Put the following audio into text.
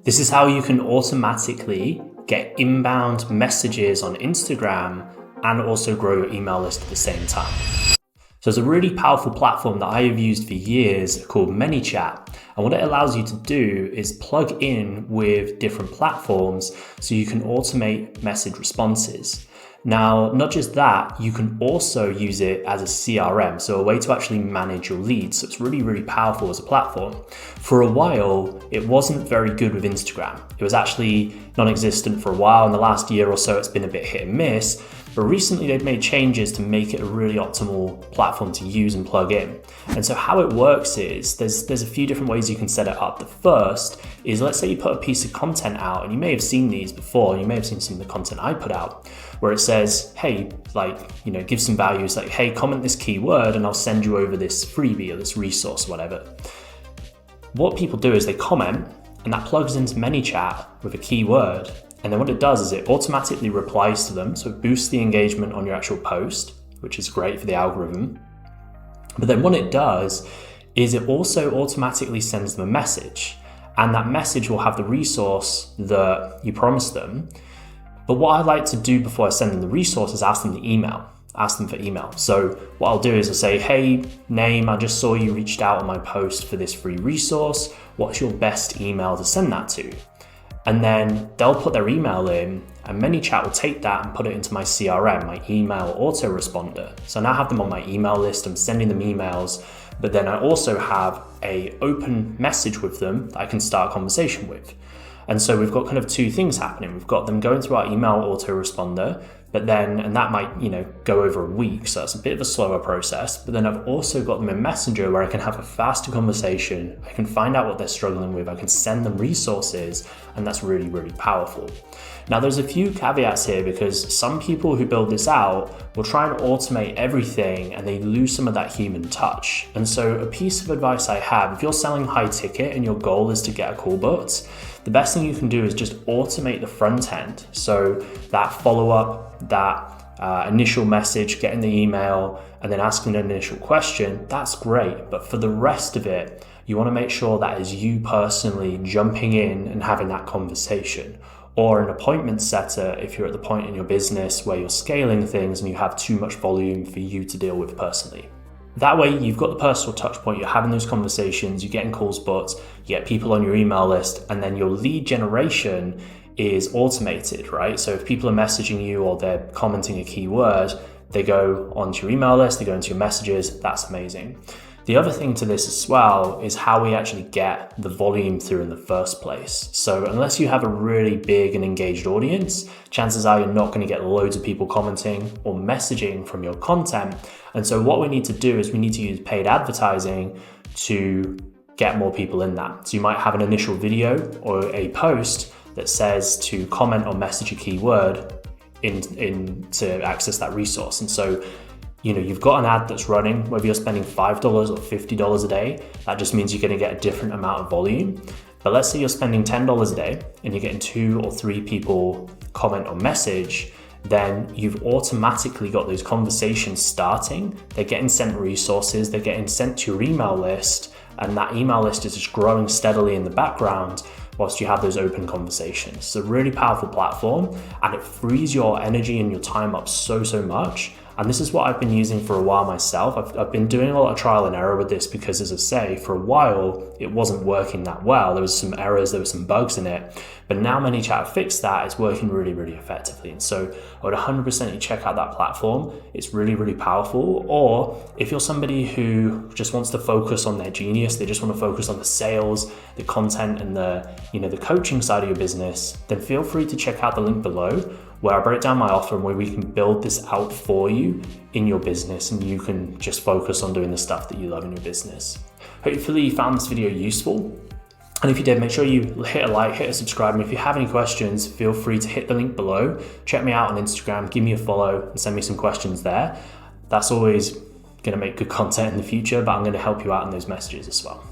This is how you can automatically get inbound messages on Instagram and also grow your email list at the same time. So it's a really powerful platform that I have used for years called ManyChat. And what it allows you to do is plug in with different platforms so you can automate message responses. Now, not just that, you can also use it as a CRM, so a way to actually manage your leads. So it's really, really powerful as a platform. For a while, it wasn't very good with Instagram. It was actually non-existent for a while. In the last year or so, it's been a bit hit and miss. But recently they've made changes to make it a really optimal platform to use and plug in. And so how it works is there's a few different ways you can set it up. The first is, let's say you put a piece of content out, and you may have seen these before, you may have seen some of the content I put out, where it says, hey, give some values like, hey, comment this keyword and I'll send you over this freebie or this resource or whatever. What people do is they comment, and that plugs into ManyChat with a keyword. And then what it does is it automatically replies to them. So it boosts the engagement on your actual post, which is great for the algorithm. But then what it does is it also automatically sends them a message, and that message will have the resource that you promised them. But what I like to do before I send them the resource is ask them for email. So what I'll do is I'll say, hey, name, I just saw you reached out on my post for this free resource. What's your best email to send that to? And then they'll put their email in, and ManyChat will take that and put it into my CRM, my email autoresponder. So now I have them on my email list, I'm sending them emails, but then I also have an open message with them that I can start a conversation with. And so we've got kind of two things happening. We've got them going through our email autoresponder, and that might, go over a week. So that's a bit of a slower process. But then I've also got them in Messenger where I can have a faster conversation. I can find out what they're struggling with. I can send them resources, and that's really, really powerful. Now, there's a few caveats here because some people who build this out will try and automate everything and they lose some of that human touch. And so a piece of advice I have, if you're selling high ticket and your goal is to get a call booked, the best thing you can do is just automate the front end. So that follow-up, that initial message, getting the email, and then asking an initial question, that's great. But for the rest of it, you want to make sure that is you personally jumping in and having that conversation. Or an appointment setter if you're at the point in your business where you're scaling things and you have too much volume for you to deal with personally. That way, you've got the personal touch point, you're having those conversations, you're getting calls booked, you get people on your email list, and then your lead generation is automated, right? So if people are messaging you or they're commenting a keyword, they go onto your email list, they go into your messages, that's amazing. The other thing to this as well is how we actually get the volume through in the first place. So unless you have a really big and engaged audience, chances are you're not going to get loads of people commenting or messaging from your content. And so what we need to do is we need to use paid advertising to get more people in that. So you might have an initial video or a post that says to comment or message a keyword in to access that resource. And so you've got an ad that's running, whether you're spending $5 or $50 a day, that just means you're going to get a different amount of volume. But let's say you're spending $10 a day and you're getting 2 or 3 people comment or message, then you've automatically got those conversations starting. They're getting sent resources, they're getting sent to your email list, and that email list is just growing steadily in the background whilst you have those open conversations. It's a really powerful platform, and it frees your energy and your time up so much. And this is what I've been using for a while myself. I've been doing a lot of trial and error with this because, as I say, for a while, it wasn't working that well. There was some errors, there were some bugs in it. But now ManyChat fixed that, it's working really, really effectively. And so I would 100% check out that platform. It's really, really powerful. Or if you're somebody who just wants to focus on their genius, they just want to focus on the sales, the content, and the coaching side of your business, then feel free to check out the link below, where I break down my offer and where we can build this out for you in your business, and you can just focus on doing the stuff that you love in your business. Hopefully you found this video useful. And if you did, make sure you hit a like, hit a subscribe. And if you have any questions, feel free to hit the link below. Check me out on Instagram, give me a follow and send me some questions there. That's always going to make good content in the future, but I'm going to help you out in those messages as well.